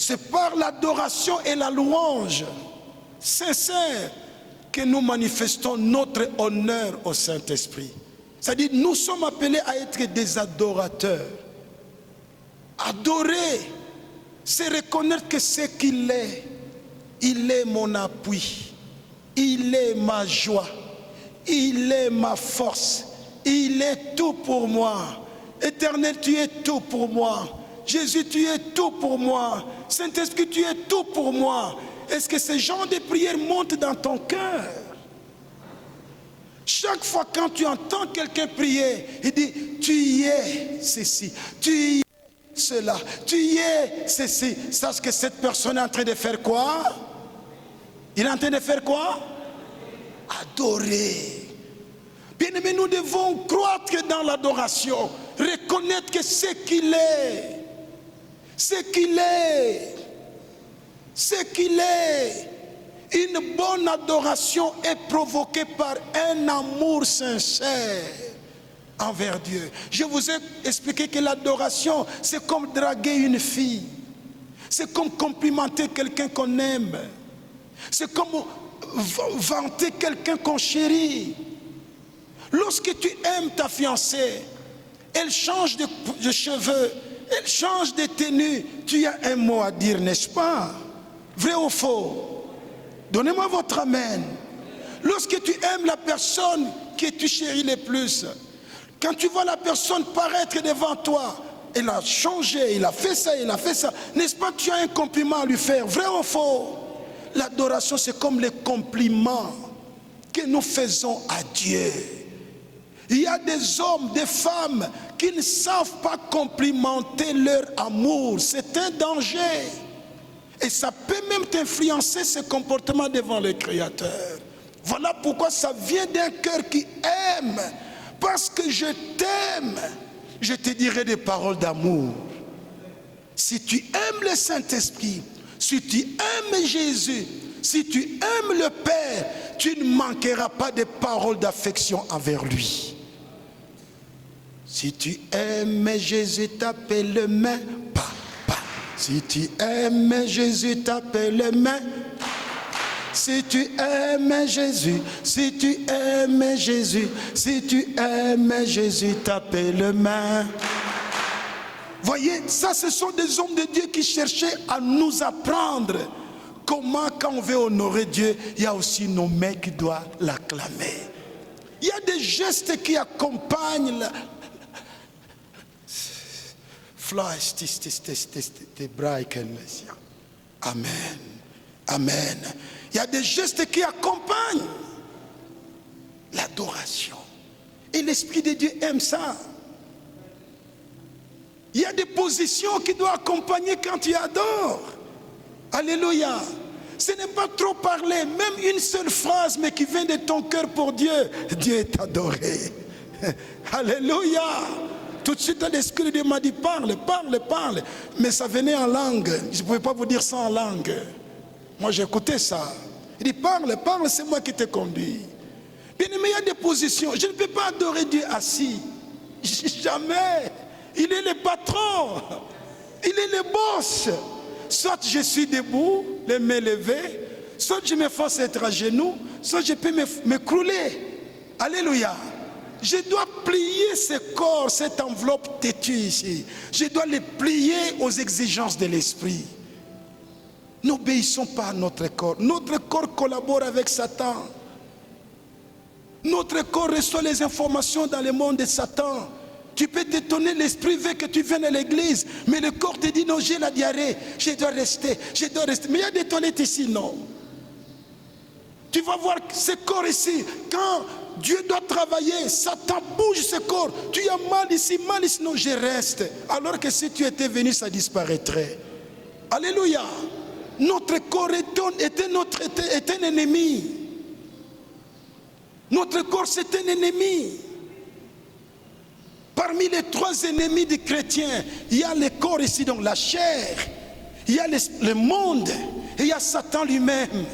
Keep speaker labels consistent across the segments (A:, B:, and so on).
A: C'est par l'adoration et la louange sincère que nous manifestons notre honneur au Saint-Esprit. C'est-à-dire, nous sommes appelés à être des adorateurs. Adorer, c'est reconnaître que ce qu'il est, il est mon appui, il est ma joie, il est ma force, il est tout pour moi. Éternel, tu es tout pour moi. Jésus, tu es tout pour moi. Saint-Esprit, tu es tout pour moi. Est-ce que ce genre de prière monte dans ton cœur? Chaque fois quand tu entends quelqu'un prier, il dit, tu y es ceci, tu y es cela, tu y es ceci. Sache que cette personne est en train de faire quoi? Il est en train de faire quoi? Adorer. Bien-aimés, nous devons croître dans l'adoration, reconnaître que ce qu'il est, une bonne adoration est provoquée par un amour sincère envers Dieu. Je vous ai expliqué que l'adoration, c'est comme draguer une fille. C'est comme complimenter quelqu'un qu'on aime. C'est comme vanter quelqu'un qu'on chérit. Lorsque tu aimes ta fiancée, elle change de cheveux, elle change de tenue, tu as un mot à dire, n'est-ce pas? Vrai ou faux? Donnez-moi votre amen. Lorsque tu aimes la personne que tu chéris le plus, quand tu vois la personne paraître devant toi, elle a changé, il a fait ça, n'est-ce pas? Tu as un compliment à lui faire. Vrai ou faux? L'adoration, c'est comme les compliments que nous faisons à Dieu. Il y a des hommes, des femmes qui ne savent pas complimenter leur amour. C'est un danger. Et ça peut même t'influencer ce comportement devant le Créateur. Voilà pourquoi ça vient d'un cœur qui aime. Parce que je t'aime, je te dirai des paroles d'amour. Si tu aimes le Saint-Esprit, si tu aimes Jésus, si tu aimes le Père, tu ne manqueras pas de paroles d'affection envers lui. Si tu aimes Jésus, t'appelle-le Papa. Si tu aimes Jésus, t'appelle-le. Si tu aimes Jésus, si tu aimes Jésus, si tu aimes Jésus, t'appelle-le. Voyez, ça ce sont des hommes de Dieu qui cherchaient à nous apprendre comment, quand on veut honorer Dieu, il y a aussi nos mains qui doivent l'acclamer. Il y a des gestes qui accompagnent la... Amen. Amen. Il y a des gestes qui accompagnent l'adoration. Et l'Esprit de Dieu aime ça. Il y a des positions qui doivent accompagner quand tu adores. Alléluia. Ce n'est pas trop parler, même une seule phrase, mais qui vient de ton cœur pour Dieu. Dieu est adoré. Alléluia. Tout de suite, l'Esprit de Dieu m'a dit, parle, parle, parle. Mais ça venait en langue. Je ne pouvais pas vous dire ça en langue. Moi, j'écoutais ça. Il dit, parle, parle, c'est moi qui te conduis. Bien aimé, il y a des positions. Je ne peux pas adorer Dieu assis. Jamais. Il est le patron. Il est le boss. Soit je suis debout, les mains levées, soit je me force à être à genoux, soit je peux m'écrouler. Alléluia. Je dois plier ce corps, cette enveloppe têtue ici. Je dois les plier aux exigences de l'esprit. N'obéissons pas à notre corps. Notre corps collabore avec Satan. Notre corps reçoit les informations dans le monde de Satan. Tu peux t'étonner, l'esprit veut que tu viennes à l'église, mais le corps te dit non, j'ai la diarrhée, je dois rester, je dois rester. Mais il y a des toilettes ici, non. Tu vas voir ce corps ici, quand Dieu doit travailler, Satan bouge ce corps. Tu as mal ici, non, je reste. Alors que si tu étais venu, ça disparaîtrait. Alléluia. Notre corps est un ennemi. Notre corps, c'est un ennemi. Parmi les trois ennemis des chrétiens, il y a le corps ici, donc la chair, il y a le monde, et il y a Satan lui-même.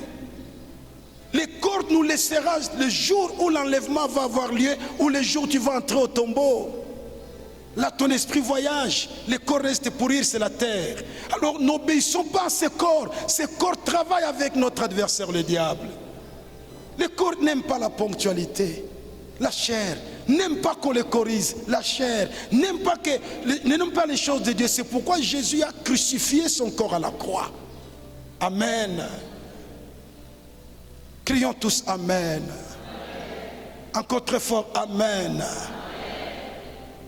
A: Le corps nous laissera le jour où l'enlèvement va avoir lieu, ou le jour où tu vas entrer au tombeau. Là, ton esprit voyage, le corps reste pourrir, c'est la terre. Alors, n'obéissons pas à ces corps. Ces corps travaillent avec notre adversaire, le diable. Le corps n'aime pas la ponctualité. La chair n'aime pas qu'on le corrige. La chair n'aime pas les choses de Dieu. C'est pourquoi Jésus a crucifié son corps à la croix. Amen. Crions tous Amen. Encore très fort, Amen.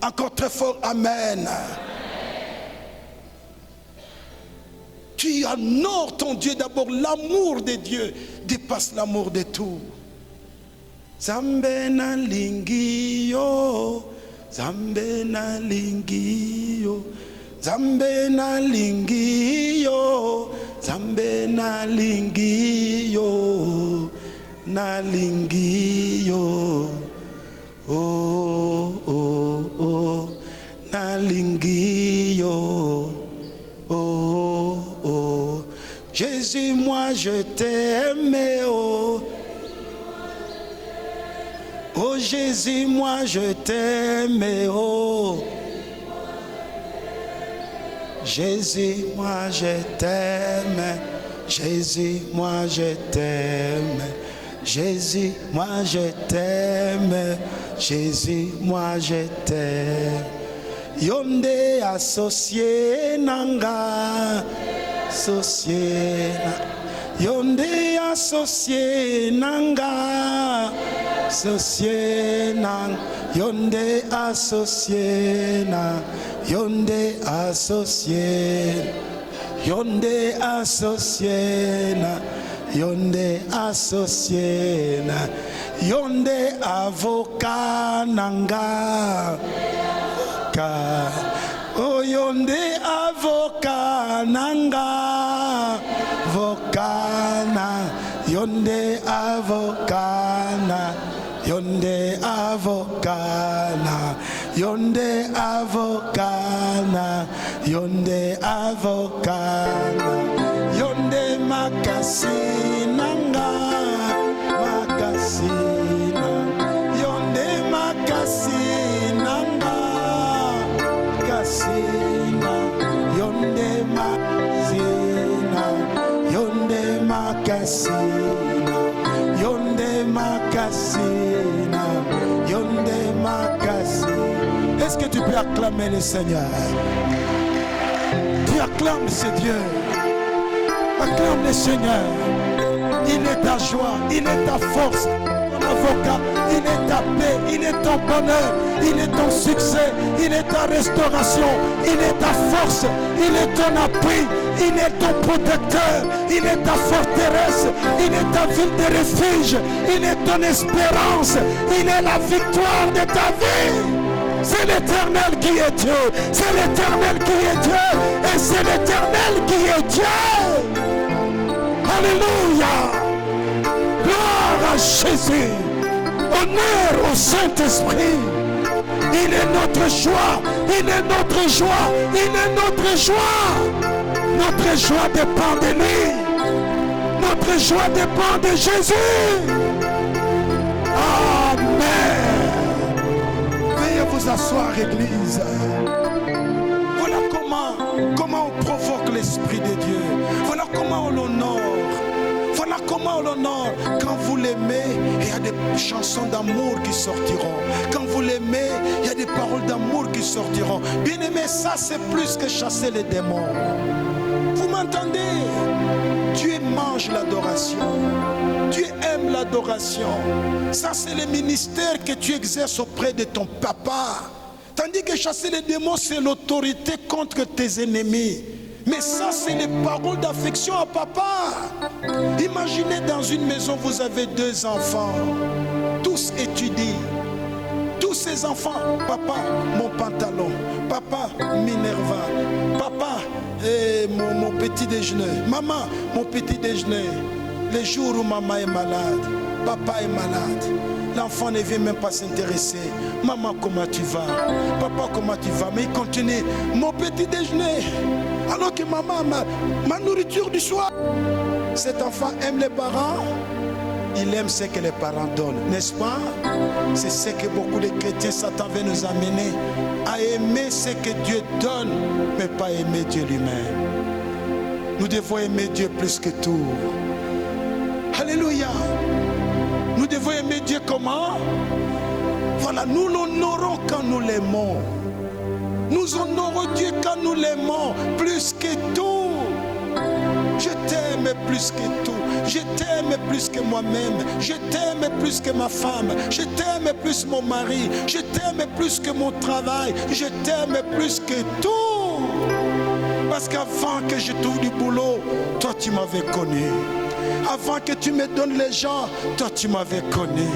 A: Encore très fort, Amen. Tu honores ton Dieu d'abord. L'amour de Dieu dépasse l'amour de tout. Zambe na lingio, Zambe na lingio, Zambe na lingio, Zambe na lingio, na lingio. Oh, oh, oh, Nalingio. Oh, oh, Jésus, moi je t'aime. Oh, oh Jésus, moi je t'aime. Oh, Jésus, moi je t'aime. Jésus, moi je t'aime. Jésus, moi je t'aime. Jésus, moi je t'aime. Yonde associé nanga, associé na. Yonde associé nanga, associé nang. Yonde associé na. Yonde associé. Yonde associé na. Yonde associé na. Yonde avocat nanga. Oh yonde avocat nanga. Vocana. Yonde avocana. Yonde avocana. Yonde avocana. Yonde avocana. Yonde makasinanga. Makasina. Yonde makasinanga. Kasina. Yonde makasina. Yonde makasina. Yonde makasina. Yonde makasina. Est-ce que tu peux acclamer le Seigneur? Tu acclames ce Dieu. Acclame le Seigneur. Il est ta joie, il est ta force, ton avocat, il est ta paix, il est ton bonheur, il est ton succès, il est ta restauration, il est ta force, il est ton appui, il est ton protecteur, il est ta forteresse, il est ta ville de refuge, il est ton espérance, il est la victoire de ta vie. C'est l'Éternel qui est Dieu, c'est l'Éternel qui est Dieu, et c'est l'Éternel qui est Dieu. Alléluia. Gloire à Jésus. Honneur au Saint-Esprit. Il est notre joie. Il est notre joie. Il est notre joie. Notre joie dépend de lui. Notre joie dépend de Jésus. Amen. Veuillez vous asseoir, Église. Voilà comment on provoque l'Esprit de Dieu. Voilà comment on l'honore. Voilà comment on l'honore. Quand vous l'aimez, il y a des chansons d'amour qui sortiront. Quand vous l'aimez, il y a des paroles d'amour qui sortiront. Bien aimé, ça c'est plus que chasser les démons. Vous m'entendez? Dieu mange l'adoration. Dieu aime l'adoration. Ça c'est le ministère que tu exerces auprès de ton papa. Tandis que chasser les démons, c'est l'autorité contre tes ennemis. Mais ça, c'est les paroles d'affection à papa. Imaginez dans une maison, vous avez 2 enfants. Tous étudient. Tous ces enfants, papa, mon pantalon. Papa, Minerva. Papa, mon petit déjeuner. Maman, mon petit déjeuner. Les jours où maman est malade, papa est malade. L'enfant ne vient même pas s'intéresser. Maman, comment tu vas? Papa, comment tu vas? Mais il continue. Mon petit déjeuner. Alors que maman, ma nourriture du soir. Cet enfant aime les parents. il aime ce que les parents donnent, n'est-ce pas? C'est ce que beaucoup de chrétiens, Satan veut nous amener à aimer ce que Dieu donne, mais pas aimer Dieu lui-même. Nous devons aimer Dieu plus que tout. Alléluia. Nous devons aimer Dieu comment? Voilà, nous l'honorons quand nous l'aimons. Nous honorons Dieu quand nous l'aimons plus que tout. Je t'aime plus que tout. Je t'aime plus que moi-même. Je t'aime plus que ma femme. Je t'aime plus que mon mari. Je t'aime plus que mon travail. Je t'aime plus que tout. Parce qu'avant que je trouve du boulot, toi tu m'avais connu. Avant que tu me donnes les gens, toi tu m'avais connu.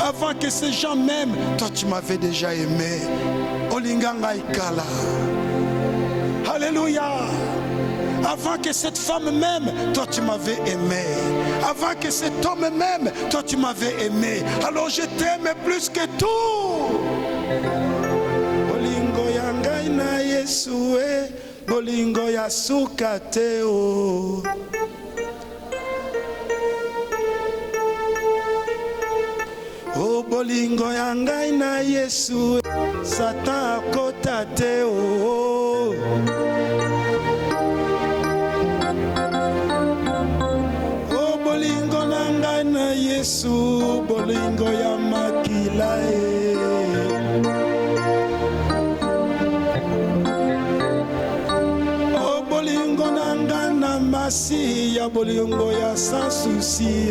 A: Avant que ces gens m'aiment, toi tu m'avais déjà aimé. Olinganga ikala. Alléluia. Avant que cette femme m'aime, toi tu m'avais aimé. Avant que cet homme m'aime, toi tu m'avais aimé. Alors je t'aime plus que tout. Olingo yanga ina Yesue, bolingo ya sukateo. O bolingo yanga ina Yesue, Satan akotateo. Yesu bolingo ya makila O bolingo nanga na masi ya bolingo ya sans souci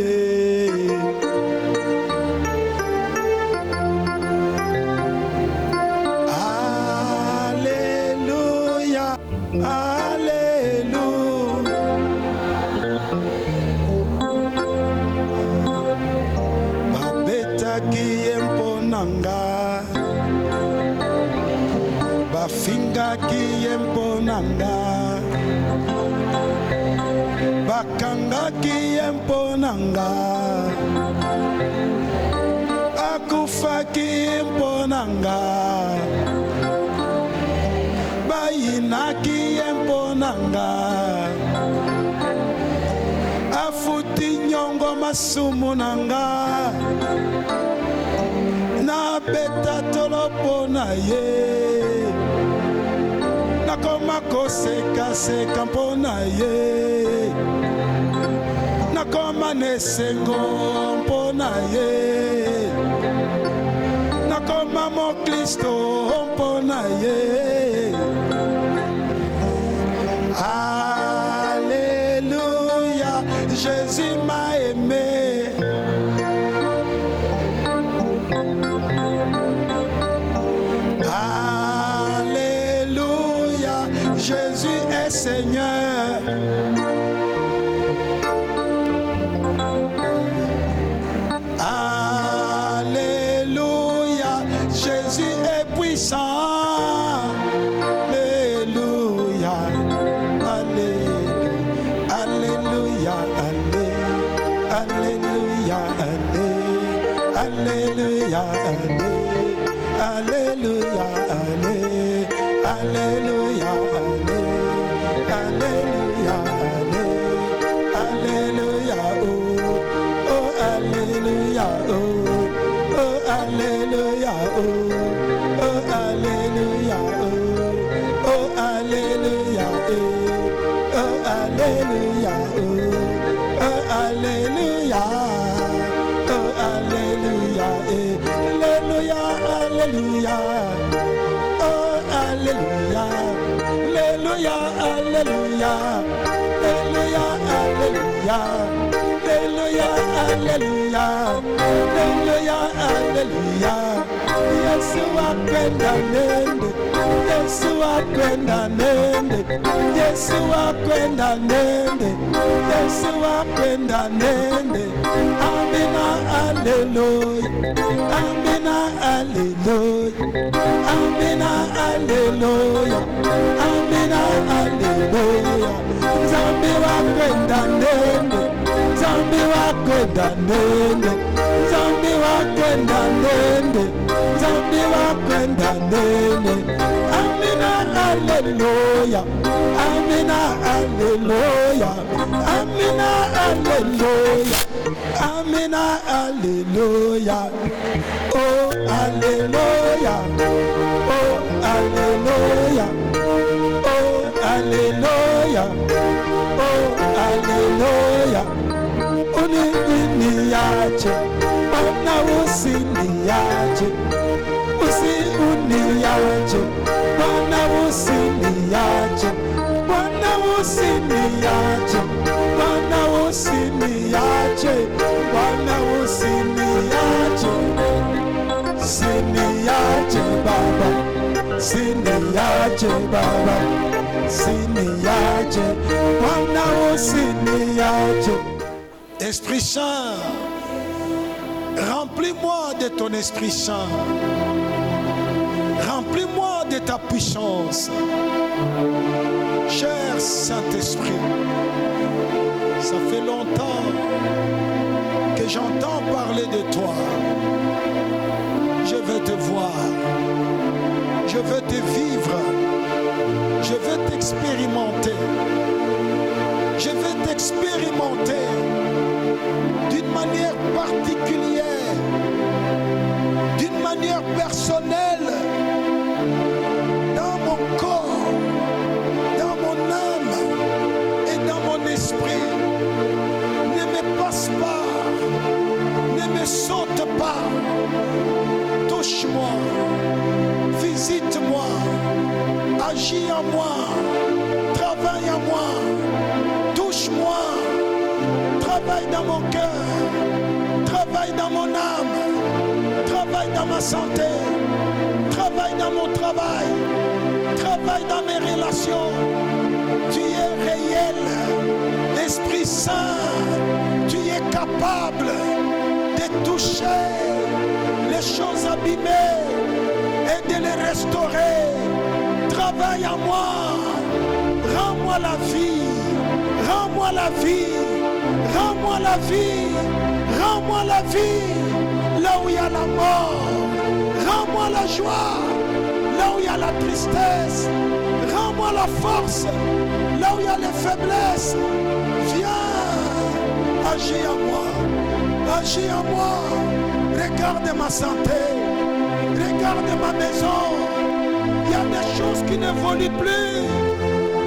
A: Alléluia, Alléluia. Bafinga kiyempo nanga, bakanga kiyempo nanga, akufa kiyempo nanga, bayina kiyempo nanga, afuti nyongo masumu nanga. Na beta tolopo na ye, na koma koseka seka mpona ye, na koma nesengo mpona ye, na koma mo Kristo mpona ye. Alléluia, Jésus m'a aimé. Jésus est Seigneur. Alléluia. Jésus est puissant. Alléluia. Alléluia. Alléluia. Alléluia. Alléluia. Alléluia. Alléluia. Alléluia, Alléluia, oh, Alléluia, oh, Alléluia, oh, Alléluia, oh, Alléluia, oh, Alléluia, oh, Alléluia, oh, Alléluia, Alléluia, Alléluia, oh, Alléluia. Alléluia, Alléluia, Alléluia, Alléluia, Alléluia, Alléluia, Alléluia. Yesu akwenda nende, Yesu akwenda nende, Yesu akwenda nende, Yesu akwenda nende. Amina, Alléluia, Amina, Alléluia, Amina, Alléluia. Amina, Alléluia. Zambi wakwenda nende, Zambi wakwenda nende, Zambi wakwenda nende, Zambi wakwenda nende. Amina, Alléluia, Amina, Alléluia, Amina, Alléluia. Amen, Alléluia. Oh, Alléluia. Oh, Alléluia. Oh, Alléluia. Oh, Alléluia. Uniyaje, Bwana usiniyaje, uniyaje, Bwana usiniyaje, Bwana usiniyaje, Bwana usiniyaje, Bwana usiniyaje, siniyaje Baba, siniyaje Baba, siniyaje, Bwana usiniyaje. Esprit Saint, remplis-moi de ton Esprit Saint. Remplis-moi de ta puissance. Cher Saint-Esprit, ça fait longtemps que j'entends parler de toi. Je veux te voir. Je veux te vivre. Je veux t'expérimenter. Je veux t'expérimenter d'une manière particulière, d'une manière personnelle, dans mon corps, dans mon âme et dans mon esprit. Ne me passe pas, ne me saute pas. Touche-moi, visite-moi, agis en moi, travaille en moi, touche-moi. Travaille dans mon cœur, travaille dans mon âme, travaille dans ma santé, travaille dans mon travail, travaille dans mes relations. Tu es réel, Esprit Saint, tu es capable de toucher les choses abîmées et de les restaurer. Travaille en moi, rends-moi la vie, rends-moi la vie. Rends-moi la vie, rends-moi la vie, là où il y a la mort. Rends-moi la joie, là où il y a la tristesse. Rends-moi la force, là où il y a les faiblesses. Viens, agis en moi, agis en moi. Regarde ma santé, regarde ma maison. Il y a des choses qui n'évoluent plus.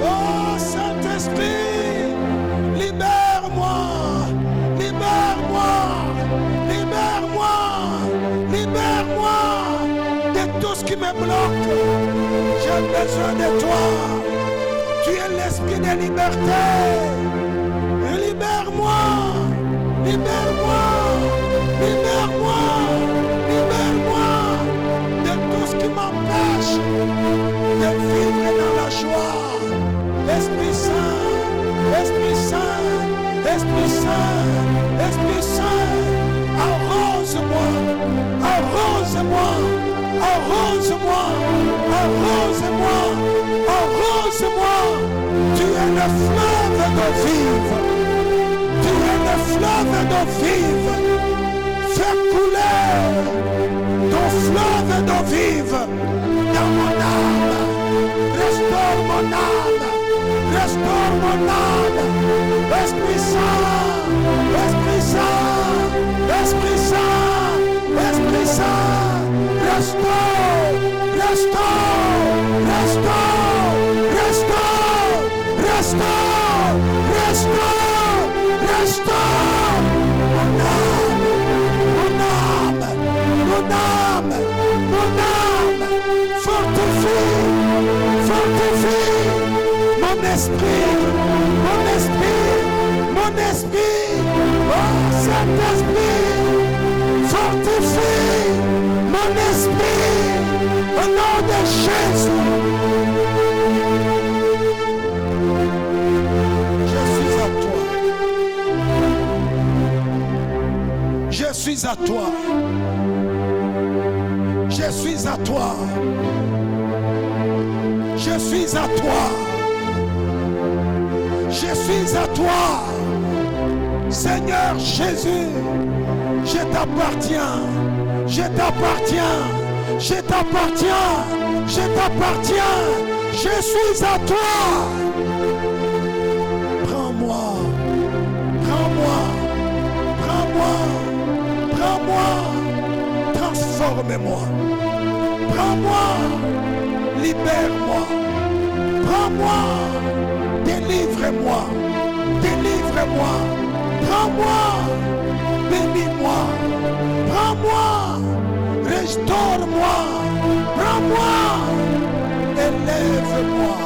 A: Oh Saint-Esprit, libère-moi, libère-moi, libère-moi, libère-moi de tout ce qui me bloque. J'ai besoin de toi. Tu es l'esprit de liberté. Libère-moi, libère-moi, libère-moi, libère-moi de tout ce qui m'empêche de vivre dans la joie. Esprit Saint, Esprit Saint, Esprit Saint, Esprit Saint, arrose-moi, arrose-moi, arrose-moi, arrose-moi, arrose-moi. Tu es le fleuve d'eau vive, tu es le fleuve d'eau vive. Fais couler ton fleuve d'eau vive dans mon âme. Restaure mon âme, restaure mon âme. Esprit Saint, Esprit Saint, Esprit Saint, Esprit Saint, restaure, restaure, restaure, restaure, restaure, restaure, restaure mon âme, mon âme, mon âme, mon âme. Fortifie, fortifie mon esprit, mon esprit, mon esprit. Oh Saint-Esprit, fortifie mon esprit au nom de Jésus. Je suis à toi. Je suis à toi. Je suis à toi. Je suis à toi. Seigneur Jésus, je t'appartiens. Je t'appartiens. Je t'appartiens. Je t'appartiens. Je suis à toi. Prends-moi. Prends-moi. transforme-moi. Prends-moi, libère-moi. Prends-moi, délivre-moi. Délivre-moi. Prends-moi, bénis-moi. Prends-moi, restaure-moi. Prends-moi, élève-moi.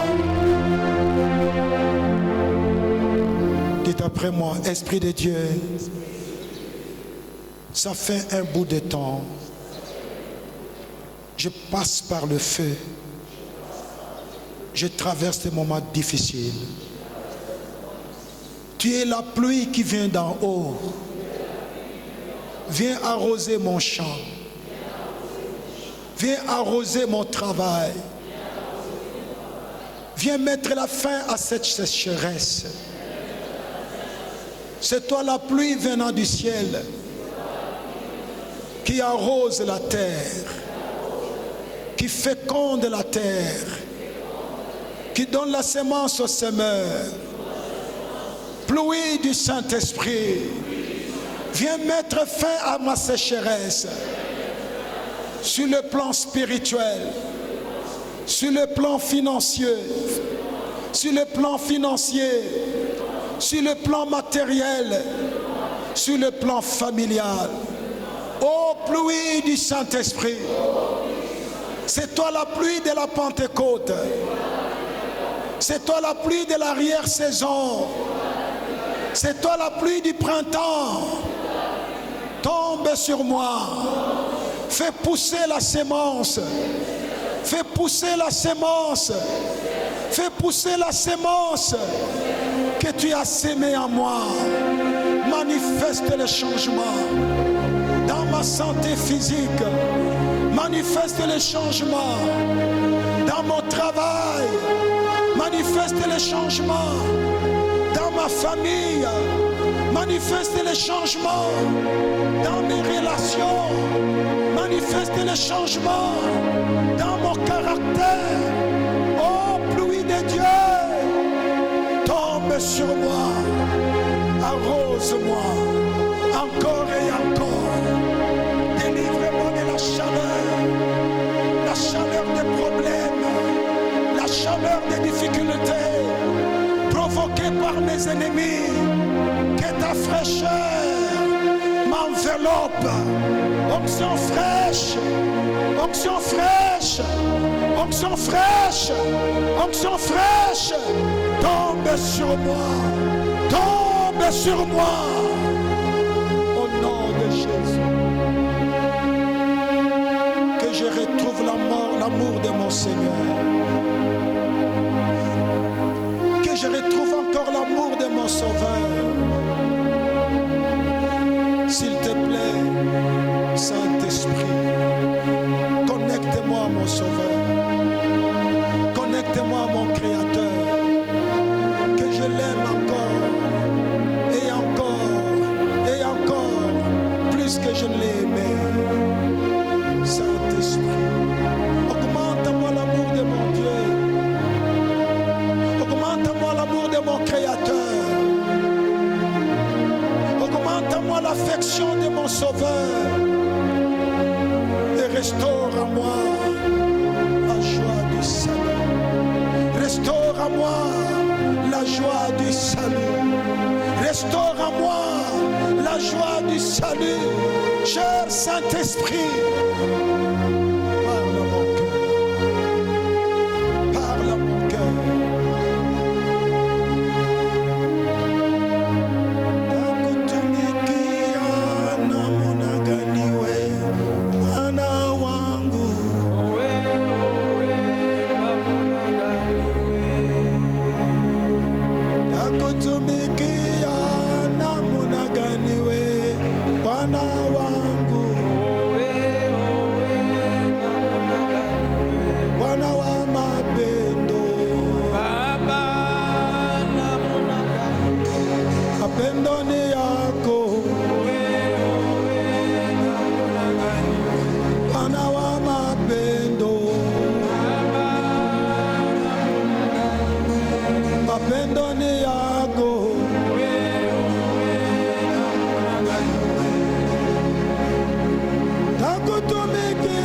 A: Dites après moi, Esprit de Dieu, ça fait un bout de temps. Je passe par le feu. Je traverse des moments difficiles. Tu es la pluie qui vient d'en haut. Viens arroser mon champ. Viens arroser mon travail. Viens mettre la fin à cette sécheresse. C'est toi la pluie venant du ciel qui arrose la terre, qui féconde la terre, qui donne la semence au semeur. Pluie du Saint-Esprit, viens mettre fin à ma sécheresse sur le plan spirituel, sur le plan financier, sur le plan financier, sur le plan matériel, sur le plan familial. Ô pluie du Saint-Esprit, c'est toi la pluie de la Pentecôte, c'est toi la pluie de l'arrière-saison, c'est toi la pluie du printemps. Tombe sur moi, fais pousser la sémence, fais pousser la sémence, fais pousser la sémence que tu as sémée en moi. Manifeste le changement dans ma santé physique, manifeste le changement dans mon travail, manifeste le changement dans ma famille, manifeste le changement dans mes relations, manifeste le changement dans mon caractère. Oh, pluie de Dieu, tombe sur moi, arrose-moi encore et encore. Délivre-moi de la chaleur des problèmes, la chaleur des difficultés provoquées par mes ennemis. Que ta fraîcheur m'enveloppe. Onction fraîche, onction fraîche, onction fraîche, onction fraîche. Tombe sur moi, tombe sur moi. Au nom de Jésus. Que je retrouve l'amour de mon Seigneur. Que je retrouve encore l'amour de mon Sauveur. S'il te plaît, Saint-Esprit, connecte-moi à mon Sauveur. Connecte-moi à mon Créateur. Que je l'aime encore et encore et encore plus que je ne l'ai aimé. Saint-Esprit, augmente-moi l'amour de mon Dieu. Augmente-moi l'amour de mon Créateur. Augmente-moi l'affection de mon Sauveur. Et restaure à moi la joie du salut. Restaure à moi la joie du salut. Restaure à moi la joie du salut. Cher Saint-Esprit, parle à mon cœur. Parle à mon cœur. To make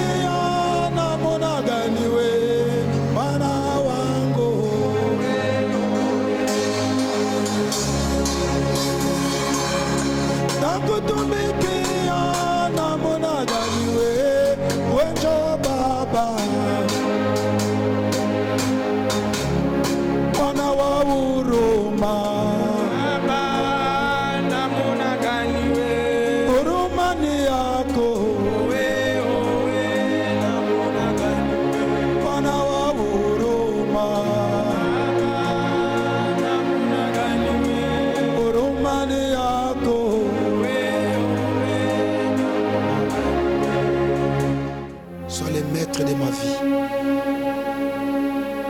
A: De ma vie,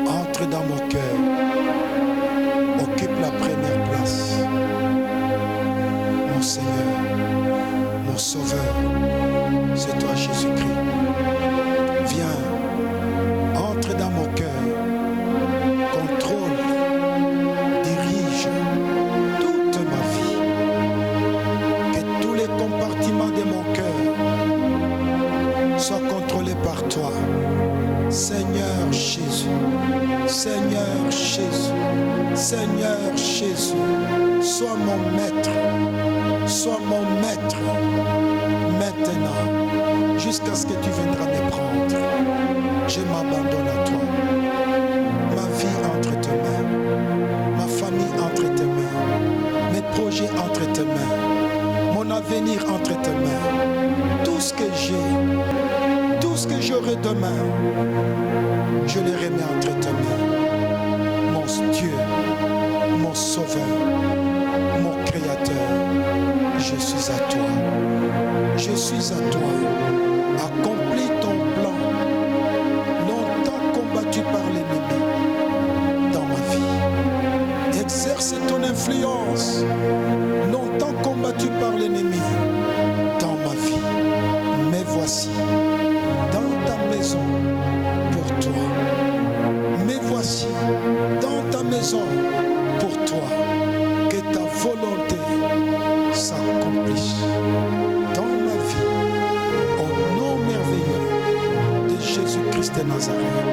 A: entre dans mon cœur, occupe la première place. Mon Seigneur, mon Sauveur, c'est toi Jésus-Christ. Viens, entre dans mon cœur, contrôle, dirige toute ma vie, que tous les compartiments de mon cœur soient contrôlés par toi. Seigneur Jésus, Seigneur Jésus, Seigneur Jésus, sois mon maître maintenant, jusqu'à ce que tu viendras me prendre. Je m'abandonne à toi. Ma vie entre tes mains, ma famille entre tes mains, mes projets entre tes mains, mon avenir entre tes mains, tout ce que j'ai, tout ce que j'aurai demain, je les remets entre tes mains. Mon Dieu, mon Sauveur, mon Créateur, je suis à toi. Je suis à toi. Accomplis ton plan, longtemps combattu par l'ennemi dans ma vie. Exerce ton influence, longtemps combattu par l'ennemi dans ma vie. Mais voici, dans ta maison pour toi. Mais voici, dans ta maison pour toi, que ta volonté s'accomplisse dans ma vie, au nom merveilleux de Jésus-Christ de Nazareth.